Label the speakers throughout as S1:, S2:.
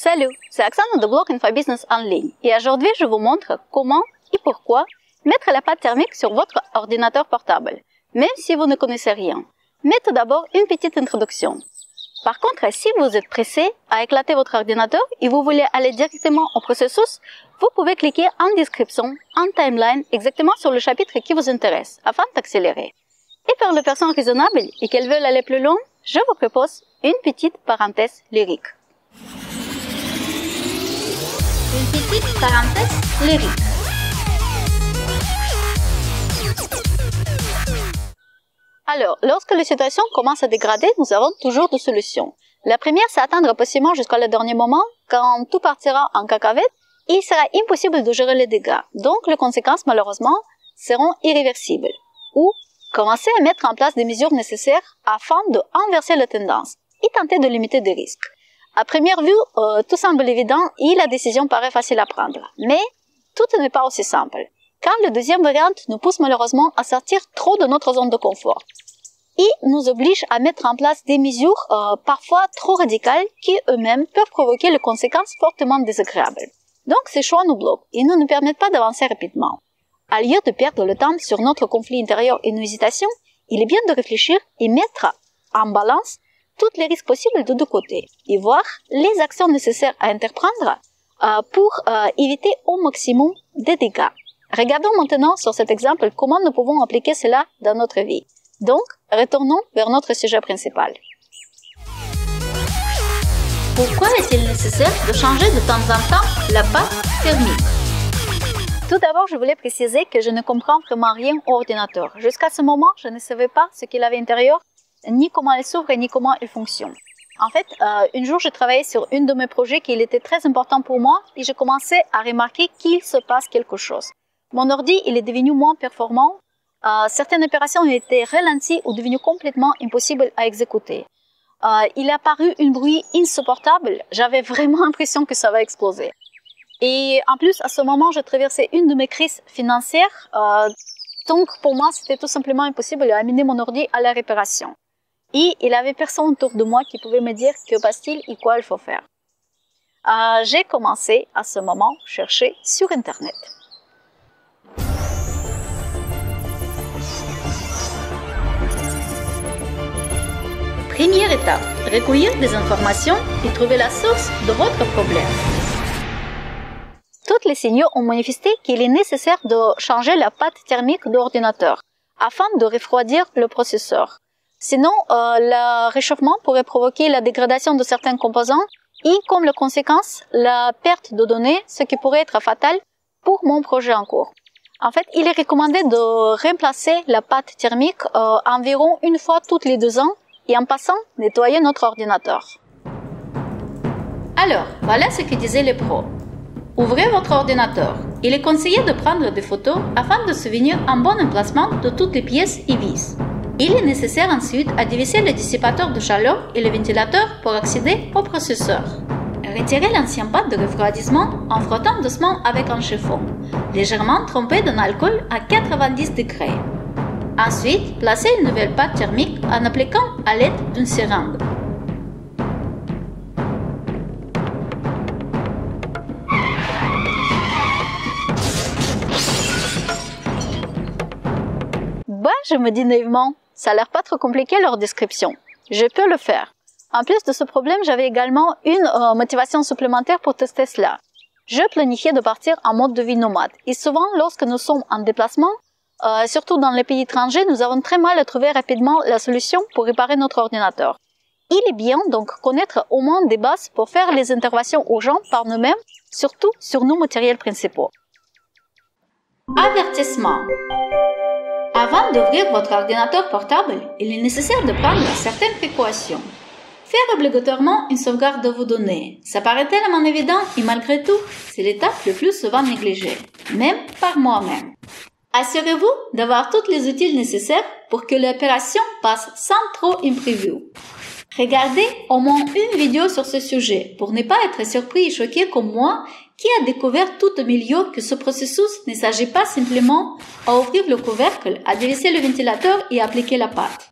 S1: Salut, c'est Oksana de Blog Infobusiness en ligne et aujourd'hui je vous montre comment et pourquoi mettre la pâte thermique sur votre ordinateur portable, même si vous ne connaissez rien. Mais tout d'abord une petite introduction. Par contre, si vous êtes pressé à éclater votre ordinateur et vous voulez aller directement au processus, vous pouvez cliquer en description, en timeline, exactement sur le chapitre qui vous intéresse, afin d'accélérer. Et pour les personnes raisonnables et qu'elles veulent aller plus loin, je vous propose une petite parenthèse lyrique. Une petite parenthèse lyrique. Alors, lorsque la situation commence à dégrader, nous avons toujours deux solutions. La première, c'est attendre patiemment jusqu'au dernier moment, quand tout partira en cacahuète, et il sera impossible de gérer les dégâts. Donc, les conséquences, malheureusement, seront irréversibles. Ou commencer à mettre en place des mesures nécessaires afin de inverser la tendance et tenter de limiter des risques. À première vue, tout semble évident et la décision paraît facile à prendre. Mais tout n'est pas aussi simple, car la deuxième variante nous pousse malheureusement à sortir trop de notre zone de confort et nous oblige à mettre en place des mesures parfois trop radicales qui eux-mêmes peuvent provoquer des conséquences fortement désagréables. Donc ces choix nous bloquent et ne nous permettent pas d'avancer rapidement. Au lieu de perdre le temps sur notre conflit intérieur et nos hésitations, il est bien de réfléchir et mettre en balance tous les risques possibles de deux côtés et voir les actions nécessaires à entreprendre pour éviter au maximum des dégâts. Regardons maintenant sur cet exemple comment nous pouvons appliquer cela dans notre vie. Donc, retournons vers notre sujet principal. Pourquoi est-il nécessaire de changer de temps en temps la pâte thermique? Tout d'abord, je voulais préciser que je ne comprends vraiment rien au ordinateur. Jusqu'à ce moment, je ne savais pas ce qu'il avait à l'intérieur, ni comment il s'ouvre, ni comment il fonctionne. En fait, un jour, je travaillais sur un de mes projets qui était très important pour moi et je commençais à remarquer qu'il se passe quelque chose. Mon ordi, il est devenu moins performant. Certaines opérations ont été ralenties ou devenues complètement impossibles à exécuter. Il est apparu un bruit insupportable. J'avais vraiment l'impression que ça va exploser. Et en plus, à ce moment, je traversais une de mes crises financières. Donc, pour moi, c'était tout simplement impossible d'amener mon ordi à la réparation. Et il n'y avait personne autour de moi qui pouvait me dire que passe-t-il et quoi il faut faire. J'ai commencé à ce moment à chercher sur Internet. Première étape, recueillir des informations et trouver la source de votre problème. Tous les signaux ont manifesté qu'il est nécessaire de changer la pâte thermique de l'ordinateur afin de refroidir le processeur. Sinon, le réchauffement pourrait provoquer la dégradation de certains composants et, comme conséquence, la perte de données, ce qui pourrait être fatal pour mon projet en cours. En fait, il est recommandé de remplacer la pâte thermique environ une fois toutes les 2 ans et en passant, nettoyer notre ordinateur. Alors, voilà ce que disaient les pros. Ouvrez votre ordinateur. Il est conseillé de prendre des photos afin de souvenir un bon emplacement de toutes les pièces et vis. Il est nécessaire ensuite de dévisser le dissipateur de chaleur et le ventilateur pour accéder au processeur. Retirez l'ancien pâte de refroidissement en frottant doucement avec un chiffon, légèrement trempé d'un alcool à 90 degrés. Ensuite, placez une nouvelle pâte thermique en appliquant à l'aide d'une seringue. Je me dis naïvement, ça a l'air pas trop compliqué leur description. Je peux le faire. En plus de ce problème, j'avais également une motivation supplémentaire pour tester cela. Je planifiais de partir en mode de vie nomade. Et souvent, lorsque nous sommes en déplacement, surtout dans les pays étrangers, nous avons très mal à trouver rapidement la solution pour réparer notre ordinateur. Il est bien donc connaître au moins des bases pour faire les interventions urgentes par nous-mêmes, surtout sur nos matériels principaux. Avertissement. Avant d'ouvrir votre ordinateur portable, il est nécessaire de prendre certaines précautions. Faire obligatoirement une sauvegarde de vos données. Ça paraît tellement évident et malgré tout, c'est l'étape le plus souvent négligée, même par moi-même. Assurez-vous d'avoir tous les outils nécessaires pour que l'opération passe sans trop imprévu. Regardez au moins une vidéo sur ce sujet pour ne pas être surpris et choqué comme moi qui a découvert tout au milieu que ce processus ne s'agit pas simplement à ouvrir le couvercle, à dévisser le ventilateur et à appliquer la pâte.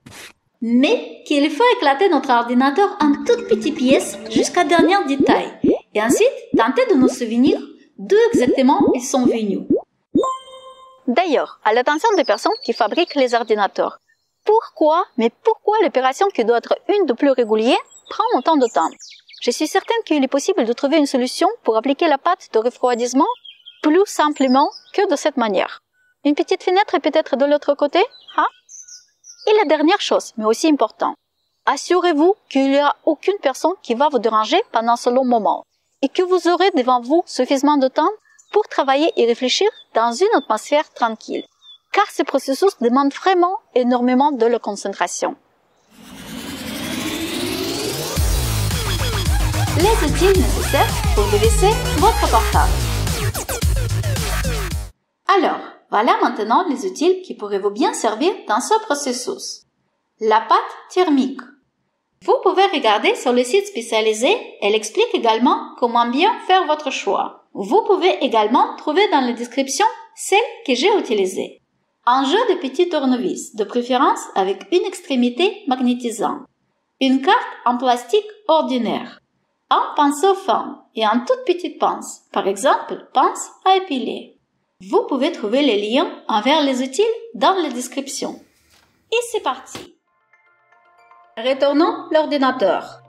S1: mais qu'il faut éclater notre ordinateur en toutes petites pièces jusqu'à dernier détail Et ensuite, tentez de nous souvenir d'où exactement ils sont venus. D'ailleurs, à l'attention des personnes qui fabriquent les ordinateurs, pourquoi l'opération qui doit être une de plus régulière prend autant de temps? Je suis certaine qu'il est possible de trouver une solution pour appliquer la pâte de refroidissement plus simplement que de cette manière. Une petite fenêtre peut-être de l'autre côté, hein? Et la dernière chose, mais aussi importante, assurez-vous qu'il n'y a aucune personne qui va vous déranger pendant ce long moment et que vous aurez devant vous suffisamment de temps pour travailler et réfléchir dans une atmosphère tranquille, car ce processus demande vraiment énormément de la concentration. Les outils nécessaires pour dévisser votre portable. Alors, voilà maintenant les outils qui pourraient vous bien servir dans ce processus. La pâte thermique. Vous pouvez regarder sur le site spécialisé, elle explique également comment bien faire votre choix. Vous pouvez également trouver dans la description celle que j'ai utilisée. Un jeu de petits tournevis, de préférence avec une extrémité magnétisante. Une carte en plastique ordinaire. Un pinceau fin et une toute petite pince, par exemple pince à épiler. Vous pouvez trouver les liens envers les outils dans la description. Et c'est parti! Retournons l'ordinateur.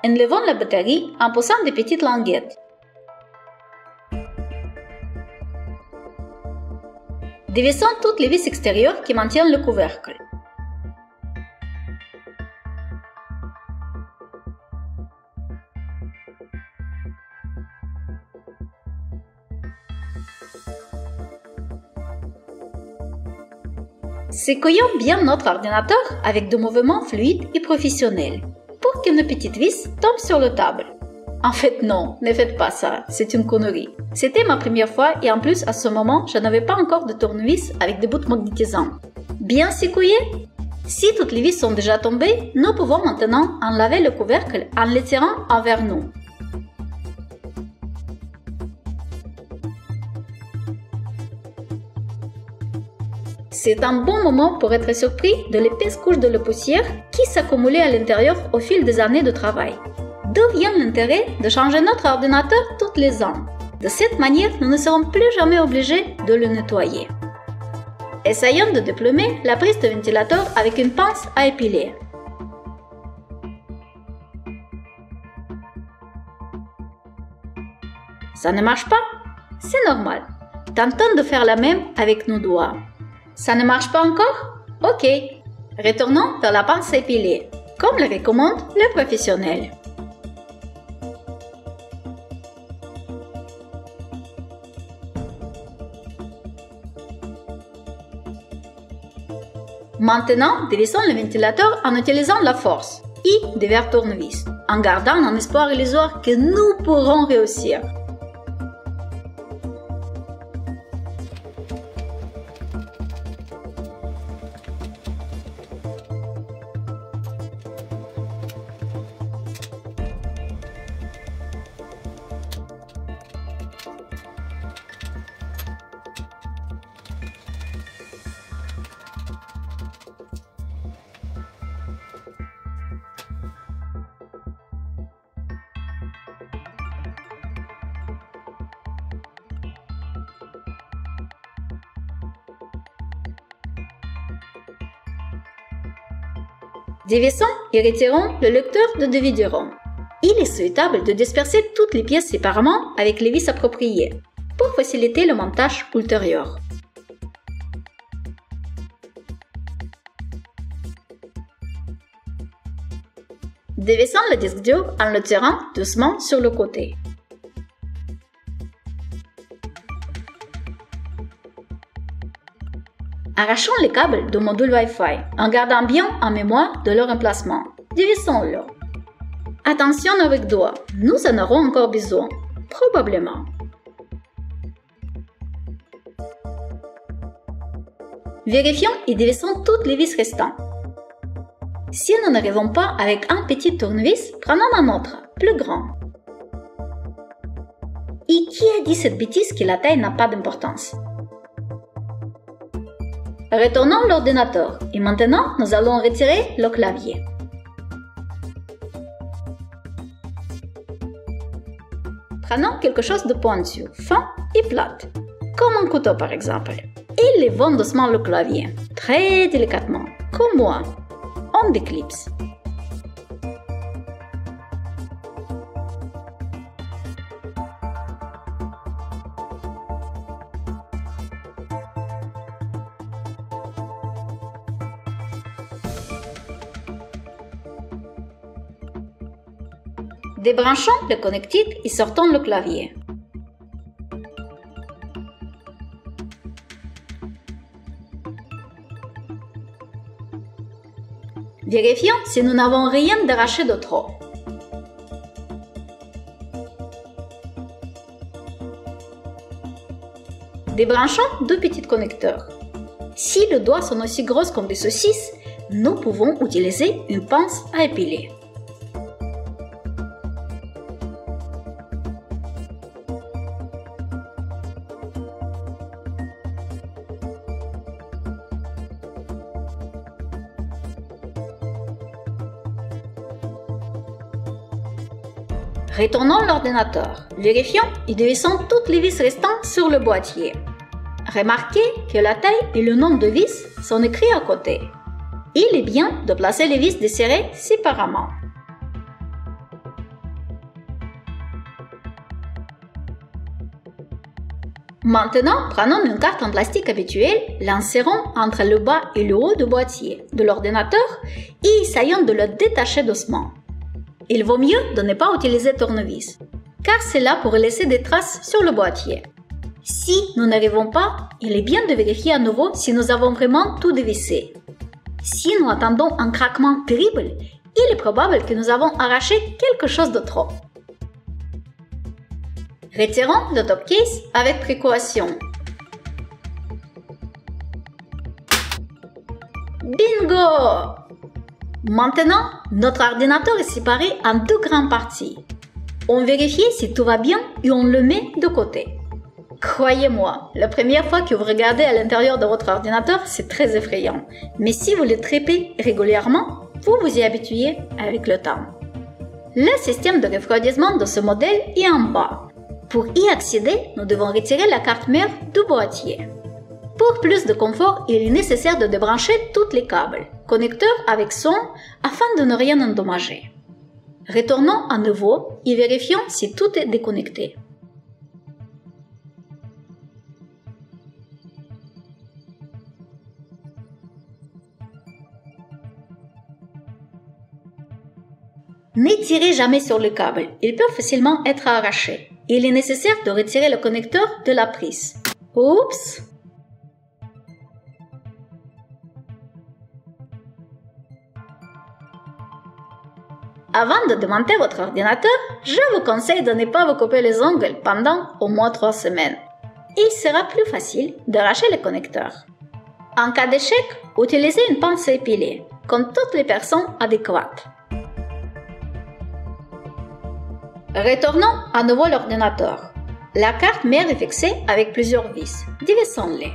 S1: Enlevons la batterie en poussant des petites languettes. Dévissons toutes les vis extérieures qui maintiennent le couvercle. Secouillons bien notre ordinateur avec des mouvements fluides et professionnels pour qu'une petite vis tombe sur la table. En fait, non, ne faites pas ça, c'est une connerie. C'était ma première fois et en plus, à ce moment, je n'avais pas encore de tournevis avec des bouts magnétisants. Bien secouillé? Si toutes les vis sont déjà tombées, nous pouvons maintenant enlever le couvercle en le tirant envers nous. C'est un bon moment pour être surpris de l'épaisse couche de la poussière qui s'accumulait à l'intérieur au fil des années de travail. D'où vient l'intérêt de changer notre ordinateur tous les ans? De cette manière, nous ne serons plus jamais obligés de le nettoyer. Essayons de déplumer la prise de ventilateur avec une pince à épiler. Ça ne marche pas? C'est normal. Tentons de faire la même avec nos doigts. Ça ne marche pas encore? Ok. Retournons vers la pince à épiler, comme le recommande le professionnel. Maintenant, dévissons le ventilateur en utilisant la force et divers tournevis, en gardant un espoir illusoire que nous pourrons réussir. Dévissons et retirons le lecteur de DVD-ROM. Il est souhaitable de disperser toutes les pièces séparément avec les vis appropriées pour faciliter le montage ultérieur. Dévissons le disque dur en le tirant doucement sur le côté. Arrachons les câbles du module Wi-Fi en gardant bien en mémoire de leur emplacement. Dévissons-le. Attention avec doigts, nous en aurons encore besoin, probablement. Vérifions et dévissons toutes les vis restantes. Si nous n'arrivons pas avec un petit tournevis, prenons un autre, plus grand. Et qui a dit cette bêtise que la taille n'a pas d'importance? Retournons l'ordinateur et maintenant nous allons retirer le clavier. Prenons quelque chose de pointu, fin et plate, comme un couteau par exemple, et levons doucement le clavier, très délicatement, comme moi. On déclipse. Débranchons le connectique et sortons le clavier. Vérifions si nous n'avons rien d'arraché de trop. Débranchons deux petits connecteurs. Si les doigts sont aussi grosses comme des saucisses, nous pouvons utiliser une pince à épiler. Retournons l'ordinateur, vérifions et dévissons toutes les vis restantes sur le boîtier. Remarquez que la taille et le nombre de vis sont écrits à côté. Il est bien de placer les vis desserrées séparément. Maintenant, prenons une carte en plastique habituelle, l'insérons entre le bas et le haut du boîtier de l'ordinateur et essayons de le détacher doucement. Il vaut mieux de ne pas utiliser tournevis, car cela pourrait laisser des traces sur le boîtier. Si nous n'arrivons pas, il est bien de vérifier à nouveau si nous avons vraiment tout dévissé. Si nous attendons un craquement terrible, il est probable que nous avons arraché quelque chose de trop. Retirons le top case avec précaution. Bingo! Maintenant, notre ordinateur est séparé en deux grandes parties. On vérifie si tout va bien et on le met de côté. Croyez-moi, la première fois que vous regardez à l'intérieur de votre ordinateur, c'est très effrayant. Mais si vous le trempez régulièrement, vous vous y habituez avec le temps. Le système de refroidissement de ce modèle est en bas. Pour y accéder, nous devons retirer la carte mère du boîtier. Pour plus de confort, il est nécessaire de débrancher tous les câbles, connecteurs avec son, afin de ne rien endommager. Retournons à nouveau et vérifions si tout est déconnecté. Ne tirez jamais sur le câble, il peut facilement être arraché. Il est nécessaire de retirer le connecteur de la prise. Oups! Avant de démonter votre ordinateur, je vous conseille de ne pas vous couper les ongles pendant au moins 3 semaines. Il sera plus facile d'arracher les connecteurs. En cas d'échec, utilisez une pince à épiler, comme toutes les personnes adéquates. Retournons à nouveau l'ordinateur. La carte mère est fixée avec plusieurs vis. Dévissons-les.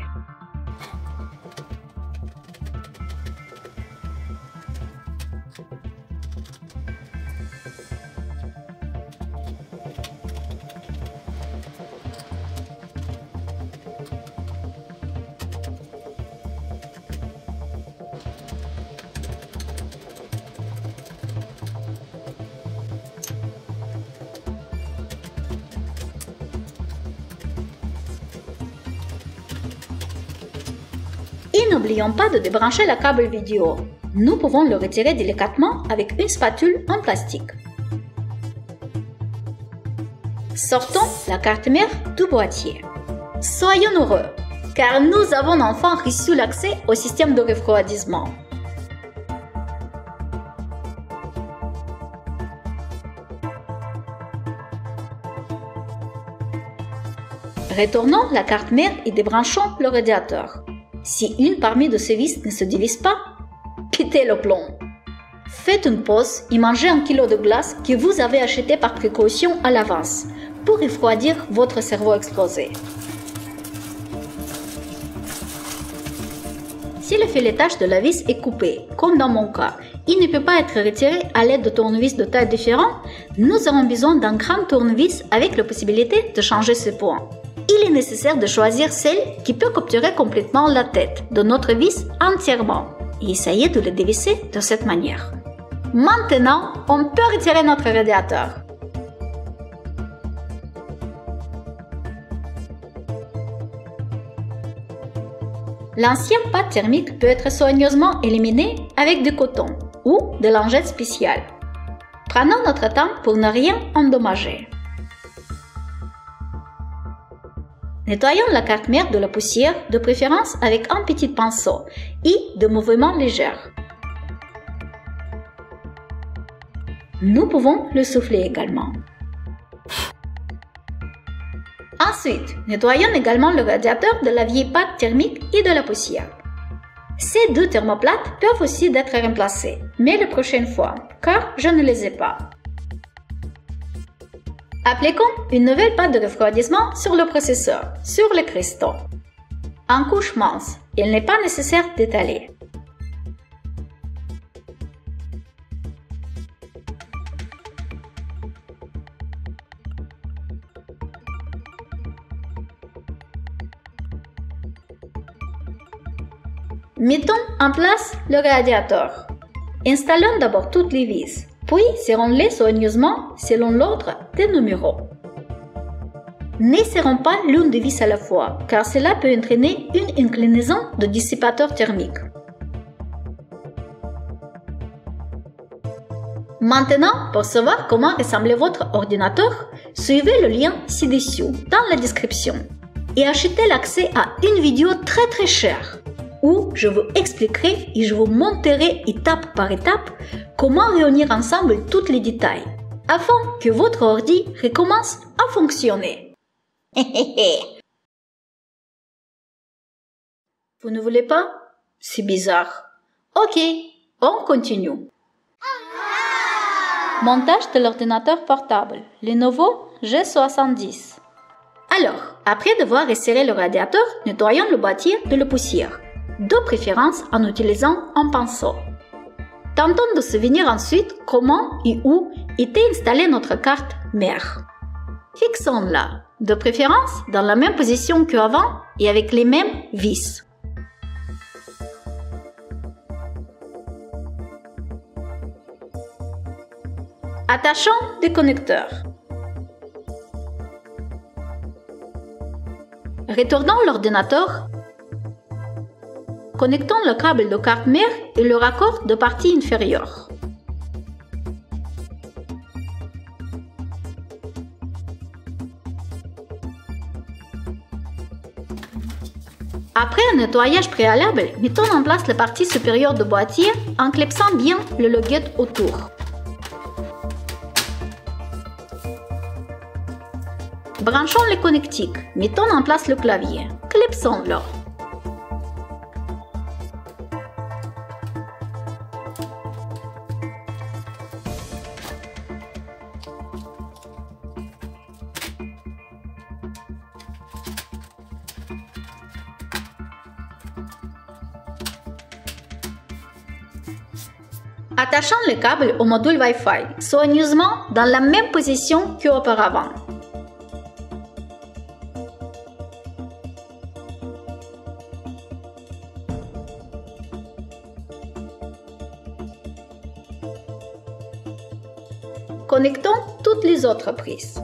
S1: Et n'oublions pas de débrancher le câble vidéo. Nous pouvons le retirer délicatement avec une spatule en plastique. Sortons la carte mère du boîtier. Soyons heureux, car nous avons enfin reçu l'accès au système de refroidissement. Retournons la carte mère et débranchons le radiateur. Si une parmi de ces vis ne se divise pas, pétez le plomb. Faites une pause et mangez 1 kg de glace que vous avez acheté par précaution à l'avance pour refroidir votre cerveau explosé. Si le filetage de la vis est coupé, comme dans mon cas, il ne peut pas être retiré à l'aide de tournevis de taille différente, nous aurons besoin d'un grand tournevis avec la possibilité de changer ses points. Il est nécessaire de choisir celle qui peut capturer complètement la tête de notre vis entièrement et essayer de le dévisser de cette manière. Maintenant, on peut retirer notre radiateur. L'ancienne pâte thermique peut être soigneusement éliminée avec du coton ou de lingettes spéciales. Prenons notre temps pour ne rien endommager. Nettoyons la carte mère de la poussière, de préférence avec un petit pinceau et de mouvements légers. Nous pouvons le souffler également. Ensuite, nettoyons également le radiateur de la vieille pâte thermique et de la poussière. Ces deux thermoplates peuvent aussi être remplacés, mais la prochaine fois, car je ne les ai pas. Appliquons une nouvelle pâte de refroidissement sur le processeur, sur les cristaux. En couche mince, il n'est pas nécessaire d'étaler. Mettons en place le radiateur. Installons d'abord toutes les vis, puis serrons-les soigneusement selon l'ordre des numéros. Ne serrons pas l'une des vis à la fois, car cela peut entraîner une inclinaison de dissipateur thermique. Maintenant, pour savoir comment ressemble votre ordinateur, suivez le lien ci-dessous dans la description et achetez l'accès à une vidéo très chère où je vous expliquerai et je vous montrerai étape par étape comment réunir ensemble tous les détails afin que votre ordi recommence à fonctionner. Vous ne voulez pas? C'est bizarre. Ok, on continue. Montage de l'ordinateur portable, Lenovo G70. Alors, après devoir resserrer le radiateur, nettoyons le boîtier de la poussière, de préférence en utilisant un pinceau. Tentons de se souvenir ensuite comment et où était installée notre carte mère. Fixons-la, de préférence dans la même position qu'avant et avec les mêmes vis. Attachons des connecteurs. Retournons l'ordinateur. Connectons le câble de carte mère et le raccord de partie inférieure. Après un nettoyage préalable, mettons en place la partie supérieure du boîtier en clipsant bien le loguette autour. Branchons les connectiques, mettons en place le clavier, clipsons-le. Attachons le câble au module Wi-Fi, soigneusement dans la même position qu'auparavant. Connectons toutes les autres prises.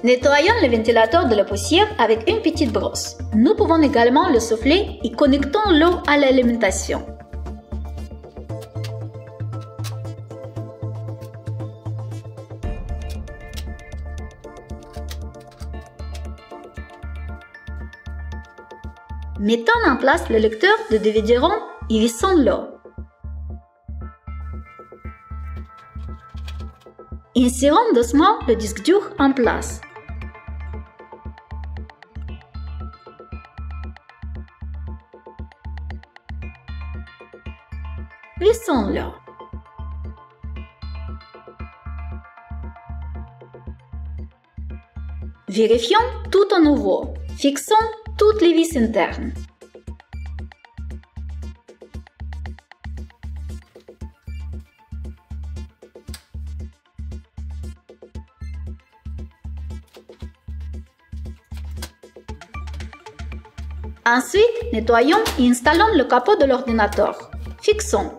S1: Nettoyons le ventilateur de la poussière avec une petite brosse. Nous pouvons également le souffler et connectons l'eau à l'alimentation. Mettons en place le lecteur de DVD-ROM et vissons-le. Insérons doucement le disque dur en place. Vissons-le. Vérifions tout à nouveau. Fixons toutes les vis internes. Ensuite, nettoyons et installons le capot de l'ordinateur. Fixons.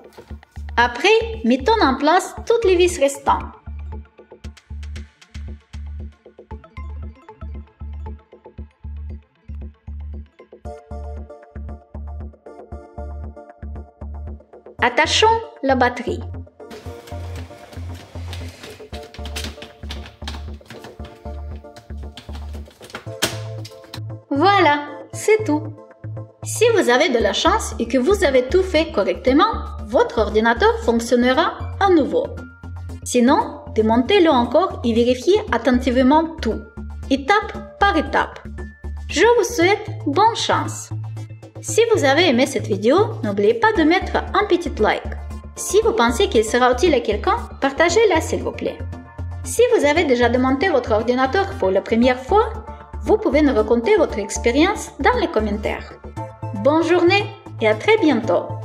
S1: Après, mettons en place toutes les vis restantes. Attachons la batterie. Voilà, c'est tout. Si vous avez de la chance et que vous avez tout fait correctement, votre ordinateur fonctionnera à nouveau. Sinon, démontez-le encore et vérifiez attentivement tout, étape par étape. Je vous souhaite bonne chance. Si vous avez aimé cette vidéo, n'oubliez pas de mettre un petit like. Si vous pensez qu'il sera utile à quelqu'un, partagez-la s'il vous plaît. Si vous avez déjà démonté votre ordinateur pour la première fois, vous pouvez nous raconter votre expérience dans les commentaires. Bonne journée et à très bientôt!